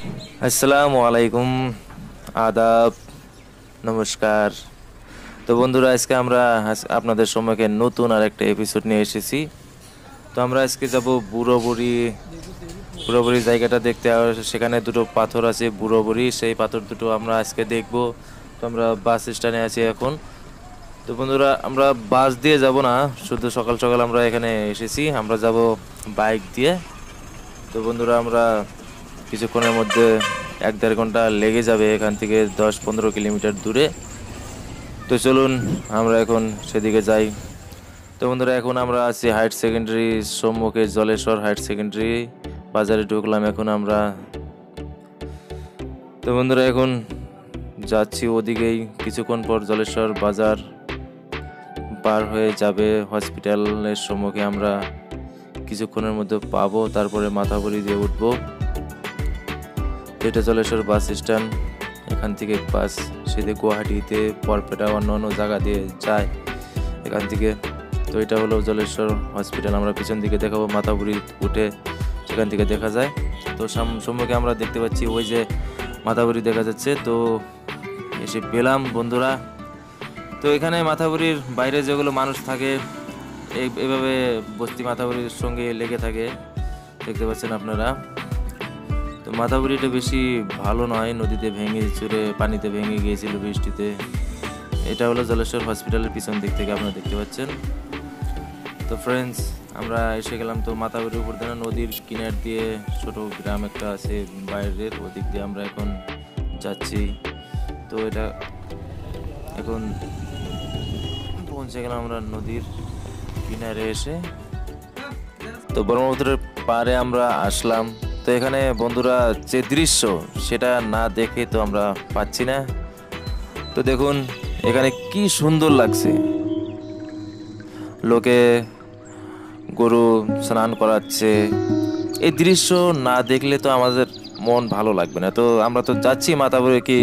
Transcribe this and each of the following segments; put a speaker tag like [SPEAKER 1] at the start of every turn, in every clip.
[SPEAKER 1] আসসালামু আলাইকুম, আদাব, নমস্কার। তো বন্ধুরা, আজকে আমরা আপনাদের সম্মুখে নতুন আরেকটা এপিসোড নিয়ে এসেছি। তো আমরা আজকে যাব বুড়োবুড়ি। বুড়োবুড়ি জায়গাটা দেখতে, আর সেখানে দুটো পাথর আছে বুড়োবুড়ি, সেই পাথর দুটো আমরা আজকে দেখব। তো আমরা বাস স্ট্যান্ডে আছি এখন। তো বন্ধুরা, আমরা বাস দিয়ে যাব না, শুধু সকাল সকাল আমরা এখানে এসেছি, আমরা যাব বাইক দিয়ে। তো বন্ধুরা, আমরা কিছুক্ষণের মধ্যে 1-1.5 ঘন্টা লেগে যাবে এখান থেকে, 10-15 কিলোমিটার দূরে। তো চলুন আমরা এখন সেদিকে যাই। তো বন্ধুরা, এখন আমরা আছি হায়ার সেকেন্ডারি সম্মুখে, জলেশ্বর হায়ার সেকেন্ডারি বাজারে ঢুকলাম এখন আমরা। তো বন্ধুরা, এখন যাচ্ছি ওদিকেই, কিছুক্ষণ পর জলেশ্বর বাজার পার হয়ে যাবে, হসপিটালের সম্মুখে আমরা কিছুক্ষণের মধ্যে পাবো, তারপরে মাথাবড়ি দিয়ে উঠবো। এটা জলেশ্বর বাস স্ট্যান্ড, এখান থেকে বাস সিধে গুয়াহাটিতে, বরপেটা, অন্য জায়গা দিয়ে যায় এখান থেকে। তো এটা হলো জলেশ্বর হসপিটাল, আমরা পিছন দিকে দেখাবো, মাথাবড়ি উঠে সেখান থেকে দেখা যায়। তো সম্মুখে আমরা দেখতে পাচ্ছি ওই যে মাথাবড়ি দেখা যাচ্ছে। তো এসে পেলাম বন্ধুরা। তো এখানে মাথাবড়ির বাইরে যেগুলো মানুষ থাকে, এইভাবে বস্তি মাথাবড়ির সঙ্গে লেগে থাকে, দেখতে পাচ্ছেন আপনারা। তো মাথাবড়িটা বেশি ভালো নয়, নদীতে ভেঙে চুরে পানিতে ভেঙে গিয়েছিল বৃষ্টিতে। এটা হলো জলেশ্বর হসপিটালের পিছন দিক থেকে আপনারা দেখতে পাচ্ছেন। তো ফ্রেন্ডস, আমরা এসে গেলাম। তো মাথাবড়ির উপর দিয়ে নদীর কিনার দিয়ে ছোট গ্রাম একটা আছে বাইরের, ওদিক দিয়ে আমরা এখন যাচ্ছি। তো এটা এখন পৌঁছে গেলাম আমরা নদীর কিনারে এসে। তো ব্রহ্মপুত্রের পাড়ে আমরা আসলাম। তো এখানে বন্ধুরা যে দৃশ্য, সেটা না দেখে তো আমরা পাচ্ছি না। তো দেখুন এখানে কি সুন্দর লাগছে, লোকে গরু স্নান করাচ্ছে। এই দৃশ্য না দেখলে তো আমাদের মন ভালো লাগবে না। তো আমরা তো যাচ্ছি মাথাবড়ি কি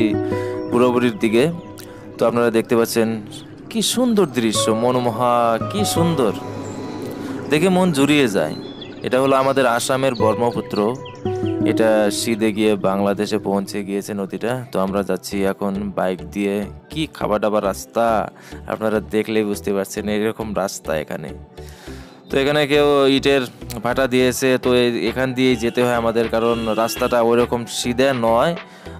[SPEAKER 1] বুড়োবুড়ির দিকে। তো আপনারা দেখতে পাচ্ছেন কি সুন্দর দৃশ্য, মনোমোহা, কি সুন্দর, দেখে মন জুড়িয়ে যায়। এটা হলো আমাদের আসামের ব্রহ্মপুত্র, এটা সিধে গিয়ে বাংলাদেশে পৌঁছে গিয়েছে নদীটা। তো আমরা যাচ্ছি এখন বাইক দিয়ে। কি খাবার দাবার রাস্তা, আপনারা দেখলেই বুঝতে পারছেন এরকম রাস্তা এখানে। তো এখানে কেউ ইটের ভাটা দিয়েছে, তো এখান দিয়েই যেতে হয় আমাদের, কারণ রাস্তাটা ওইরকম সিধে নয়,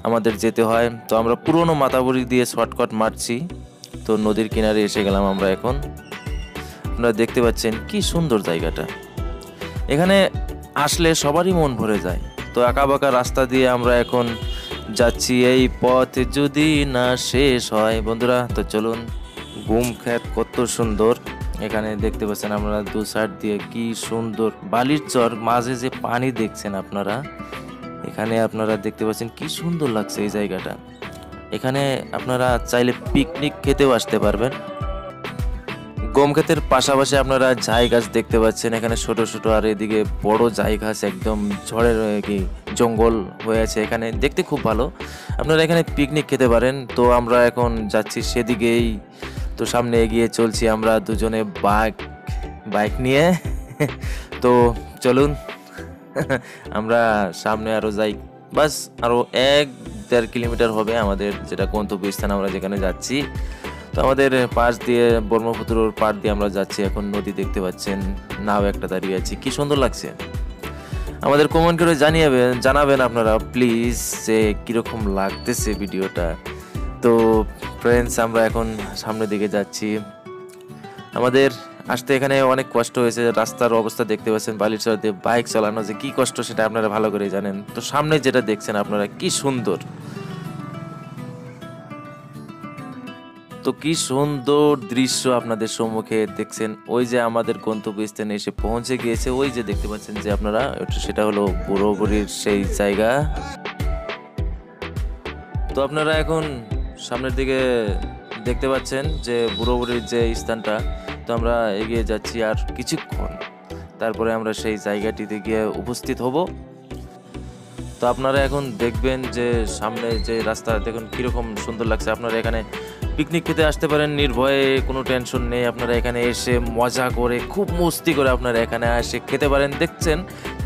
[SPEAKER 1] আমাদের যেতে হয়। তো আমরা পুরনো মাথাবড়ি দিয়ে শর্টকাট মারছি। তো নদীর কিনারে এসে গেলাম আমরা এখন। আপনারা দেখতে পাচ্ছেন কি সুন্দর জায়গাটা, এখানে আসলে সবারই মন ভরে যায়। তো আঁকা বাঁকা রাস্তা দিয়ে আমরা এখন যাচ্ছি, এই পথ যদি না শেষ হয় বন্ধুরা। তো চলুন, গুম ক্ষেত কত সুন্দর, এখানে দেখতে পাচ্ছেন আপনারা দু সাইড দিয়ে কি সুন্দর বালির চর, মাঝে যে পানি দেখছেন আপনারা, এখানে আপনারা দেখতে পাচ্ছেন কি সুন্দর লাগছে এই জায়গাটা। এখানে আপনারা চাইলে পিকনিক খেতেও আসতে পারবেন। গম ক্ষেতের পাশাপাশি আপনারা ঝাই গাছ দেখতে পাচ্ছেন এখানে ছোট ছোট, আর এদিকে বড় ঝাই গাছ, একদম ঝড়ের কি জঙ্গল হয়ে আছে, এখানে দেখতে খুব ভালো, আপনারা এখানে পিকনিক খেতে পারেন। তো আমরা এখন যাচ্ছি সেদিকেই। তো সামনে এগিয়ে চলছি আমরা দুজনে বাইক নিয়ে। তো চলুন আমরা সামনে আরো যাই, বাস আরো 1-1.5 কিলোমিটার হবে আমাদের যেটা গন্তব্যস্থান, আমরা যেখানে যাচ্ছি। তো আমাদের পাশ দিয়ে ব্রহ্মপুত্রর পাড় দিয়ে আমরা যাচ্ছি এখন, নদী দেখতে পাচ্ছেন, নাও একটা দাঁড়িয়ে আছি, কি সুন্দর লাগছে। আমাদের কমেন্ট করে জানাবেন আপনারা প্লিজ যে কিরকম লাগতেছে ভিডিওটা। তো ফ্রেন্ডস, আমরা এখন সামনের দিকে যাচ্ছি। আমাদের আসতে এখানে অনেক কষ্ট হয়েছে, রাস্তার অবস্থা দেখতে পাচ্ছেন, বালির চর দিয়ে বাইক চালানো যে কি কষ্ট সেটা আপনারা ভালো করে জানেন। তো সামনে যেটা দেখছেন আপনারা কি সুন্দর, তো কি সুন্দর দৃশ্য আপনাদের সম্মুখে দেখছেন। ওই যে আমাদের গন্তব্যস্থানে এসে পৌঁছে গিয়েছে, ওই যে দেখতে পাচ্ছেন যে আপনারা, সেটা হলো বুড়োবুড়ির সেই জায়গা। তো আপনারা এখন সামনের দিকে দেখতে পাচ্ছেন যে বুড়োবুড়ির যে স্থানটা। তো আমরা এগিয়ে যাচ্ছি আর কিছুক্ষণ, তারপরে আমরা সেই জায়গাটিতে গিয়ে উপস্থিত হব। তো আপনারা এখন দেখবেন যে সামনে যে রাস্তা দেখুন কীরকম সুন্দর লাগছে। আপনারা এখানে পিকনিক খেতে আসতে পারেন নির্ভয়ে, কোনো টেনশন নেই। আপনারা এখানে এসে মজা করে, খুব মস্তি করে আপনারা এখানে এসে খেতে পারেন। দেখছেন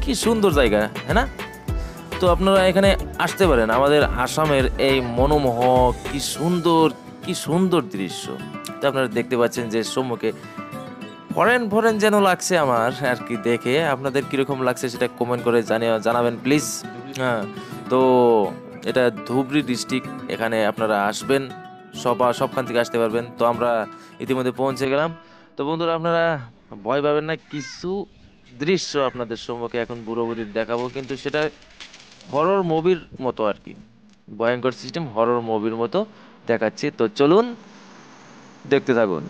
[SPEAKER 1] কি সুন্দর জায়গা, হ্যাঁ না? তো তো আপনারা এখানে আসতে পারেন। আমাদের আসামের এই মনোমোহক কি সুন্দর দৃশ্য। তো আপনারা দেখতে পাচ্ছেন যে সম্মুখে ফরেন ফরেন যেন লাগছে আমার আর কি দেখে। আপনাদের কিরকম লাগছে সেটা কমেন্ট করে জানাবেন প্লিজ। হ্যাঁ, তো এটা ধুবড়ী ডিস্ট্রিক্ট। এখানে আপনারা আসবেন, সবখান থেকে আসতে পারবেন। তো আমরা ইতিমধ্যে পৌঁছে গেলাম। তো বন্ধুরা, আপনারা ভয় পাবেন না, কিছু দৃশ্য আপনাদের সম্মুখে এখন পুরোপুরি দেখাবো, কিন্তু সেটা হরর মুভির মতো আর কি। ভয়ঙ্কর সিস্টেম হরর মুভির মতো দেখাচ্ছি। তো চলুন দেখতে থাকুন।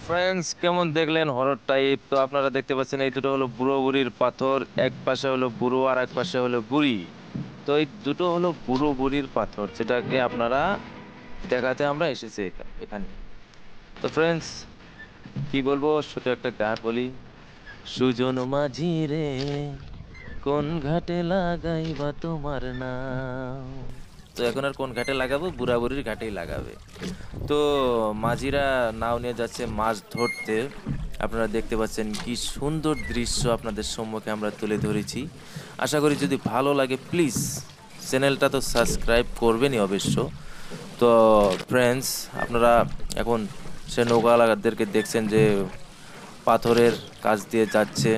[SPEAKER 1] ফ্রেন্ডস, কেমন দেখলেন হরর টাইপ? তো আপনারা দেখতে পাচ্ছেন এই দুটো হলো বুড়ো বুড়ির পাথর। এক পাশে হলো বুড়ো আর এক পাশে হলো বুড়ি। তো এই দুটো হলো বুড়ো বুড়ির পাথর, যেটাকে আপনারা দেখাতে আমরা এসেছি এখানে। তো ফ্রেন্ডস, কি বলবো, ছোট একটা গান বলি। সুজন মাঝি রে, কোন ঘাটে লাগাইবা তোমার নাম। তো এখন আর কোন ঘাটে লাগাবো? বুড়া বুড়ির ঘাটেই লাগাবে। তো মাঝিরা নাও নিয়ে যাচ্ছে মাছ ধরতে। আপনারা দেখতে পাচ্ছেন কি সুন্দর দৃশ্য আপনাদের সম্মুখে আমরা তুলে ধরেছি। আশা করি যদি ভালো লাগে প্লিজ চ্যানেলটা তো সাবস্ক্রাইব করবেনই অবশ্য। তো ফ্রেন্ডস, আপনারা এখন সে নৌকাওয়ালাদেরকে দেখছেন যে পাথরের কাজ দিয়ে যাচ্ছে।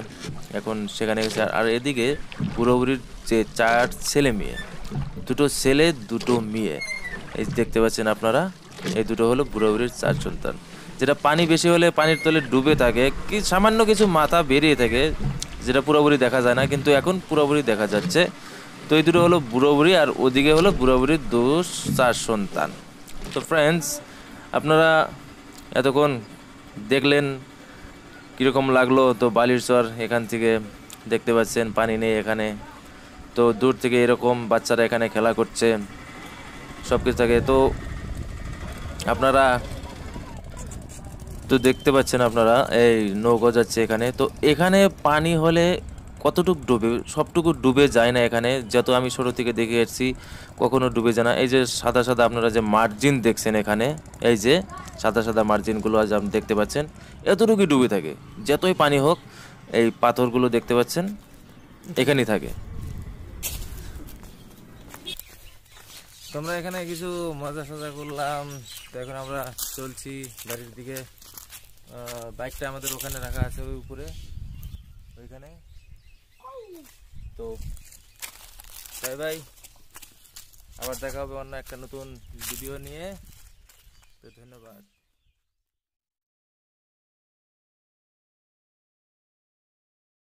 [SPEAKER 1] এখন সেখানে গেছে। আর এদিকে বুড়োবুড়ির যে 4 ছেলে মেয়ে, দুটো ছেলে দুটো মেয়ে, এই দেখতে পাচ্ছেন আপনারা, এই দুটো হলো বুড়োবুড়ির 4 সন্তান। যেটা পানি বেশি হলে পানির তলে ডুবে থাকে, কি সামান্য কিছু মাথা বেরিয়ে থাকে, যেটা পুরোপুরি দেখা যায় না, কিন্তু এখন পুরোপুরি দেখা যাচ্ছে। তো এই দুটো হলো বুড়োবুড়ি, আর ওদিকে হলো বুড়োবুড়ির 4 সন্তান। তো ফ্রেন্ডস, আপনারা এতক্ষণ দেখলেন কীরকম লাগলো। তো বালির চর, এখান থেকে দেখতে পাচ্ছেন পানি নেই এখানে। তো দূর থেকে এরকম বাচ্চারা এখানে খেলা করছে, সব কিছু থাকে। তো আপনারা তো দেখতে পাচ্ছেন, আপনারা এই নৌকা যাচ্ছে এখানে। তো এখানে পানি হলে কতটুকু ডুবে? সবটুকু ডুবে যায় না এখানে, যত আমি ছোটো থেকে দেখে এসেছি কখনো ডুবে যায় না। এই যে সাদা সাদা আপনারা যে মার্জিন দেখছেন এখানে, এই যে সাদা সাদা মার্জিনগুলো আজ আপনি দেখতে পাচ্ছেন, এতটুকুই ডুবে থাকে। যতই পানি হোক, এই পাথরগুলো দেখতে পাচ্ছেন এখানেই থাকে। তোমরা এখানে কিছু মজা সজা করলাম। তো এখন আমরা চলছি বাড়ির দিকে। বাইকটা আমাদের ওখানে রাখা আছে, ওই উপরে ওইখানে। তো বাই বাই, আবার দেখা হবে অন্য একটা নতুন ভিডিও নিয়ে। তো ধন্যবাদ।